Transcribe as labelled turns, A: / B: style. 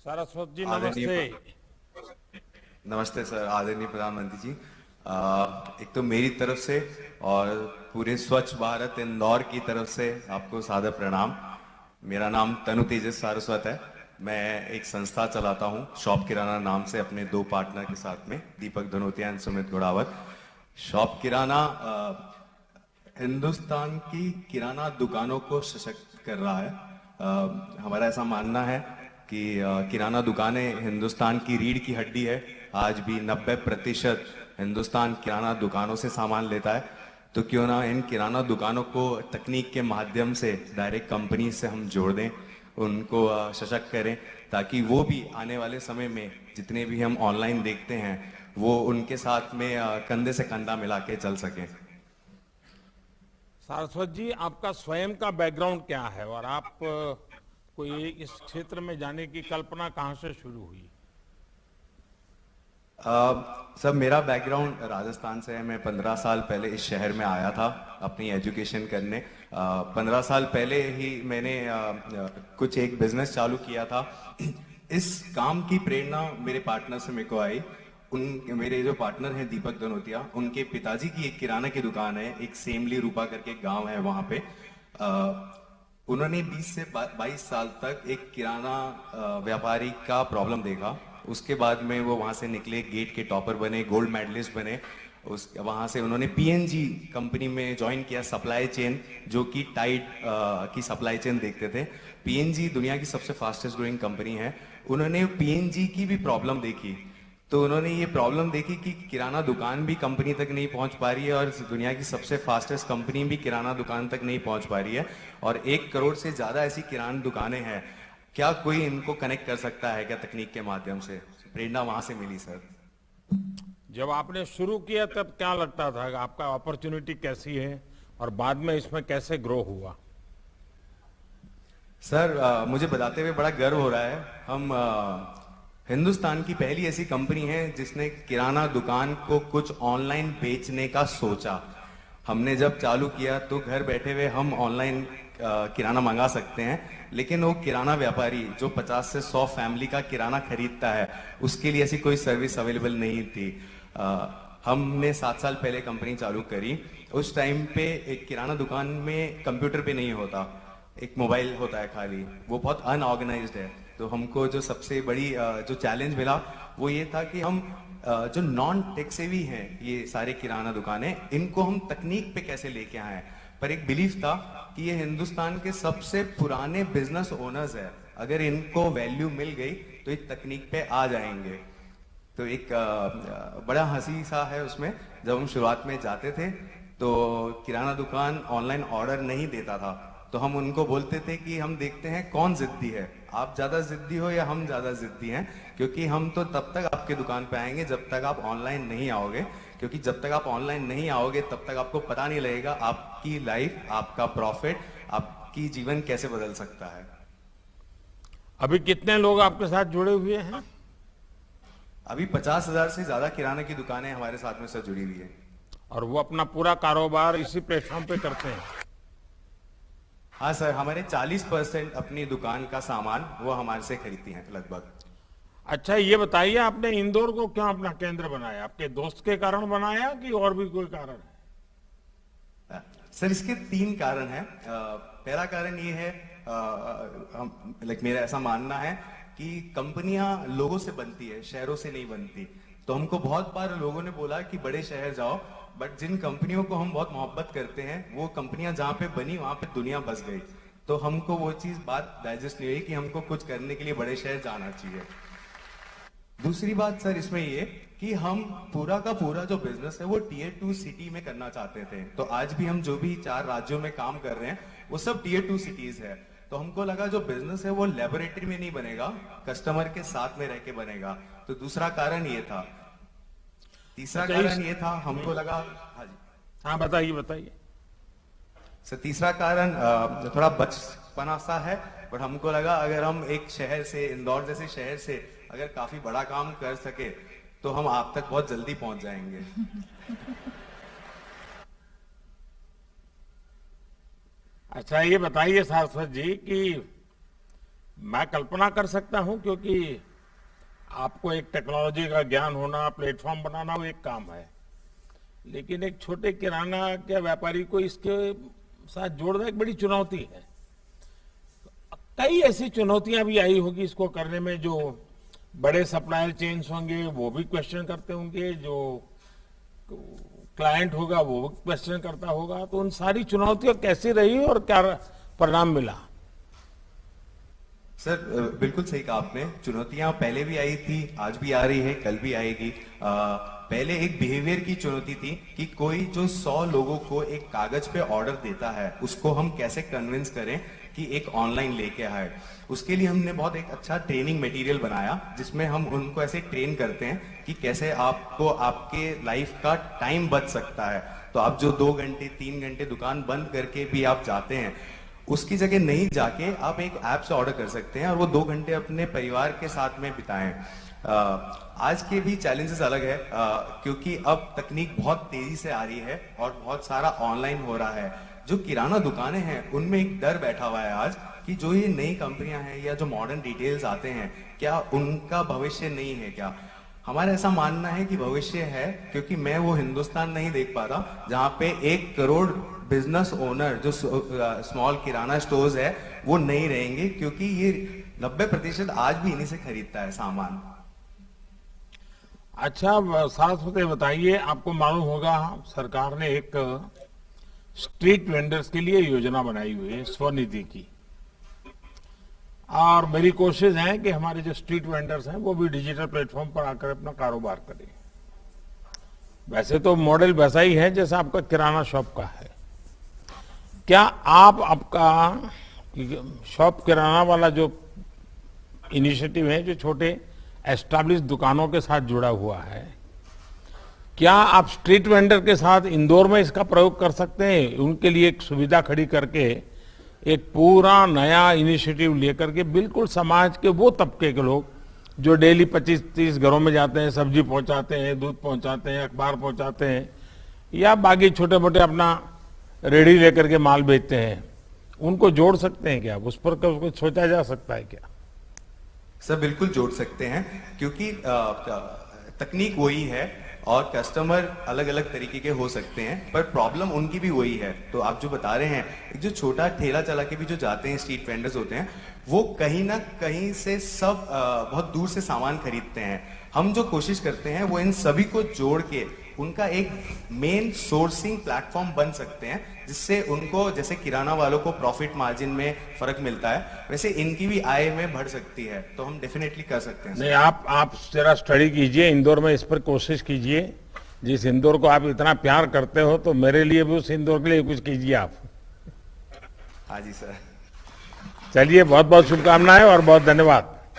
A: सारस्वत जी
B: आदरणीय
A: नमस्ते।
B: नमस्ते सर, आदरणीय प्रधानमंत्री जी। एक तो मेरी तरफ से और पूरे स्वच्छ भारत इंदौर की तरफ से आपको सादर प्रणाम। मेरा नाम तनु तेजस सारस्वत है। मैं एक संस्था चलाता हूँ शॉप किराना नाम से, अपने दो पार्टनर के साथ में, दीपक धनोतिया एंड सुमित गुड़ावत। शॉप किराना हिंदुस्तान की किराना दुकानों को सशक्त कर रहा है। हमारा ऐसा मानना है कि किराना दुकानें हिंदुस्तान की रीढ़ की हड्डी है। आज भी 90% हिंदुस्तान किराना दुकानों से सामान लेता है। तो क्यों ना इन किराना दुकानों को तकनीक के माध्यम से डायरेक्ट कंपनी से हम जोड़ दें, उनको सशक्त करें, ताकि वो भी आने वाले समय में जितने भी हम ऑनलाइन देखते हैं वो उनके साथ में कंधे से कंधा मिला के चल सकें।
A: सारस्वत जी, आपका स्वयं का बैकग्राउंड क्या है और आप को ये इस क्षेत्र में जाने की कल्पना कहाँ से शुरू हुई?
B: सर, मेरा बैकग्राउंड राजस्थान से है। मैं 15 साल पहले इस शहर में आया था अपनी एजुकेशन करने। 15 साल पहले ही मैंने कुछ एक बिजनेस चालू किया था। इस काम की प्रेरणा मेरे पार्टनर से मेरे को आई। मेरे जो पार्टनर हैं दीपक धनोतिया, उनके पिताजी की एक किराना की दुकान है, एक सेमली रूपा करके एक गांव है वहां पे। उन्होंने 20 से 22 साल तक एक किराना व्यापारी का प्रॉब्लम देखा। उसके बाद में वो वहां से निकले, गेट के टॉपर बने, गोल्ड मेडलिस्ट बने। उस वहां से उन्होंने पीएनजी कंपनी में ज्वाइन किया, सप्लाई चेन, जो कि टाइड की सप्लाई चेन देखते थे। पीएनजी दुनिया की सबसे फास्टेस्ट ग्रोइंग कंपनी है। उन्होंने पीएनजी की भी प्रॉब्लम देखी। तो उन्होंने ये प्रॉब्लम देखी कि किराना दुकान भी कंपनी तक नहीं पहुंच पा रही है और दुनिया की सबसे फास्टेस्ट कंपनी भी किराना दुकान तक नहीं पहुंच पा रही है, और 1 करोड़ से ज्यादा ऐसी किराना दुकानें हैं। क्या कोई इनको कनेक्ट कर सकता है क्या तकनीक के माध्यम से? प्रेरणा वहां से मिली सर।
A: जब आपने शुरू किया तब क्या लगता था कि आपका अपॉर्चुनिटी कैसी है और बाद में इसमें कैसे ग्रो हुआ?
B: सर, मुझे बताते हुए बड़ा गर्व हो रहा है। हम हिंदुस्तान की पहली ऐसी कंपनी है जिसने किराना दुकान को कुछ ऑनलाइन बेचने का सोचा। हमने जब चालू किया तो घर बैठे हुए हम ऑनलाइन किराना मंगा सकते हैं, लेकिन वो किराना व्यापारी जो 50 से 100 फैमिली का किराना खरीदता है, उसके लिए ऐसी कोई सर्विस अवेलेबल नहीं थी। हमने 7 साल पहले कंपनी चालू करी। उस टाइम पे एक किराना दुकान में कंप्यूटर पे नहीं होता, एक मोबाइल होता है खाली, वो बहुत अनऑर्गेनाइज्ड है। तो हमको जो सबसे बड़ी जो चैलेंज मिला वो ये था कि हम जो नॉन टेक सेवी हैं, ये सारे किराना दुकानें, इनको हम तकनीक पे कैसे लेके आए। पर एक बिलीफ था कि ये हिंदुस्तान के सबसे पुराने बिजनेस ओनर्स है, अगर इनको वैल्यू मिल गई तो ये तकनीक पे आ जाएंगे। तो एक बड़ा हंसी सा है उसमें। जब हम शुरुआत में जाते थे तो किराना दुकान ऑनलाइन ऑर्डर नहीं देता था, तो हम उनको बोलते थे कि हम देखते हैं कौन जिद्दी है, आप ज्यादा जिद्दी हो या हम ज्यादा जिद्दी हैं, क्योंकि हम तो तब तक आपके दुकान पे आएंगे जब तक आप ऑनलाइन नहीं आओगे, क्योंकि जब तक आप ऑनलाइन नहीं आओगे तब तक आपको पता नहीं लगेगा आपकी लाइफ, आपका प्रॉफिट, आपकी जीवन कैसे बदल सकता है।
A: अभी कितने लोग आपके साथ जुड़े हुए हैं?
B: अभी 50,000 से ज्यादा किराना की दुकानें हमारे साथ में सर जुड़ी हुई है।
A: और वो अपना पूरा कारोबार इसी प्लेटफॉर्म पे करते हैं?
B: हाँ सर, हमारे 40% अपनी दुकान का सामान वो हमारे से खरीदती हैं लगभग।
A: अच्छा, ये बताइए, आपने इंदौर को क्यों अपना केंद्र बनाया? आपके दोस्त के कारण बनाया कि और भी कोई कारण है?
B: सर, इसके 3 कारण हैं। पहला कारण ये है, मेरा ऐसा मानना है कि कंपनियां लोगों से बनती है, शहरों से नहीं बनती। तो हमको बहुत बार लोगों ने बोला कि बड़े शहर जाओ, बट जिन कंपनियों को हम बहुत मोहब्बत करते हैं वो कंपनियां जहां पे बनी वहां पे दुनिया बस गई। तो हमको वो चीज बात डाइजेस्ट नहीं हुई कि हमको कुछ करने के लिए बड़े शहर जाना चाहिए। दूसरी बात सर इसमें ये कि हम पूरा का पूरा जो बिजनेस है वो Tier 2 सिटी में करना चाहते थे। तो आज भी हम जो भी 4 राज्यों में काम कर रहे हैं वो सब Tier 2 सिटीज है। तो हमको लगा जो बिजनेस है वो लेबोरेटरी में नहीं बनेगा, कस्टमर के साथ में रह के बनेगा। तो दूसरा कारण ये था। तीसरा
A: अच्छा,
B: कारण ये था, हमको लगा। हाँ जी।
A: हाँ, बताइए बताइए।
B: सर, तीसरा कारण थोड़ा बचपना सा है, बट हमको लगा अगर हम एक शहर से, इंदौर जैसे शहर से अगर काफी बड़ा काम कर सके तो हम आप तक बहुत जल्दी पहुंच जाएंगे।
A: अच्छा, ये बताइए सारस्वत जी कि मैं कल्पना कर सकता हूं, क्योंकि आपको एक टेक्नोलॉजी का ज्ञान होना, प्लेटफॉर्म बनाना, वो एक काम है, लेकिन एक छोटे किराना के व्यापारी को इसके साथ जोड़ना एक बड़ी चुनौती है। कई ऐसी चुनौतियां भी आई होगी इसको करने में, जो बड़े सप्लायर चेन्स होंगे वो भी क्वेश्चन करते होंगे, जो क्लाइंट होगा वो भी क्वेश्चन करता होगा। तो उन सारी चुनौतियां कैसी रही और क्या परिणाम मिला?
B: सर बिल्कुल सही कहा आपने। चुनौतियां पहले भी आई थी, आज भी आ रही है, कल भी आएगी। पहले एक बिहेवियर की चुनौती थी कि कोई जो 100 लोगों को एक कागज पे ऑर्डर देता है, उसको हम कैसे कन्विंस करें कि एक ऑनलाइन लेके आए। उसके लिए हमने बहुत एक अच्छा ट्रेनिंग मटेरियल बनाया, जिसमें हम उनको ऐसे ट्रेन करते हैं कि कैसे आपको आपके लाइफ का टाइम बच सकता है। तो आप जो 2 घंटे 3 घंटे दुकान बंद करके भी आप जाते हैं, उसकी जगह नहीं जाके आप एक ऐप से ऑर्डर कर सकते हैं और वो 2 घंटे अपने परिवार के साथ में बिताएं। आज के भी चैलेंजेस अलग है, क्योंकि अब तकनीक बहुत तेजी से आ रही है और बहुत सारा ऑनलाइन हो रहा है। जो किराना दुकानें हैं उनमें एक डर बैठा हुआ है आज कि जो ये नई कंपनियां हैं या जो मॉडर्न डिटेल्स आते हैं, क्या उनका भविष्य नहीं है क्या? हमारा ऐसा मानना है कि भविष्य है, क्योंकि मैं वो हिंदुस्तान नहीं देख पा रहा जहां पे 1 करोड़ बिजनेस ओनर जो स्मॉल किराना स्टोर्स है वो नहीं रहेंगे, क्योंकि ये 90% आज भी इन्हीं से खरीदता है सामान।
A: अच्छा सारस्वती, बताइए, आपको मालूम होगा सरकार ने एक स्ट्रीट वेंडर्स के लिए योजना बनाई हुई है, स्वनिधि की, और मेरी कोशिश है कि हमारे जो स्ट्रीट वेंडर्स हैं वो भी डिजिटल प्लेटफॉर्म पर आकर अपना कारोबार करें। वैसे तो मॉडल वैसा ही है जैसा आपका किराना शॉप का है। क्या आप आपका शॉप किराना वाला जो इनिशिएटिव है, जो छोटे एस्टैब्लिश दुकानों के साथ जुड़ा हुआ है, क्या आप स्ट्रीट वेंडर के साथ इंदौर में इसका प्रयोग कर सकते हैं? उनके लिए एक सुविधा खड़ी करके एक पूरा नया इनिशिएटिव लेकर के बिल्कुल समाज के वो तबके के लोग जो डेली 25-30 घरों में जाते हैं, सब्जी पहुंचाते हैं, दूध पहुंचाते हैं, अखबार पहुंचाते हैं, या बाकी छोटे मोटे अपना रेडी लेकर के माल बेचते हैं, उनको जोड़ सकते हैं क्या? उस पर कुछ सोचा जा सकता है क्या?
B: सर बिल्कुल जोड़ सकते हैं, क्योंकि तकनीक वही है और कस्टमर अलग अलग तरीके के हो सकते हैं, पर प्रॉब्लम उनकी भी वही है। तो आप जो बता रहे हैं, एक जो छोटा ठेला चला के भी जो जाते हैं, स्ट्रीट वेंडर्स होते हैं, वो कहीं ना कहीं से सब बहुत दूर से सामान खरीदते हैं। हम जो कोशिश करते हैं वो इन सभी को जोड़ के उनका एक मेन सोर्सिंग प्लेटफॉर्म बन सकते हैं, जिससे उनको, जैसे किराना वालों को प्रॉफिट मार्जिन में फर्क मिलता है, वैसे इनकी भी आय में बढ़ सकती है। तो हम डेफिनेटली कर सकते हैं।
A: नहीं, आप जरा स्टडी कीजिए, इंदौर में इस पर कोशिश कीजिए। जिस इंदौर को आप इतना प्यार करते हो, तो मेरे लिए भी उस इंदौर के लिए कुछ कीजिए आप।
B: हाँ जी सर।
A: चलिए, बहुत बहुत शुभकामनाएं और बहुत धन्यवाद।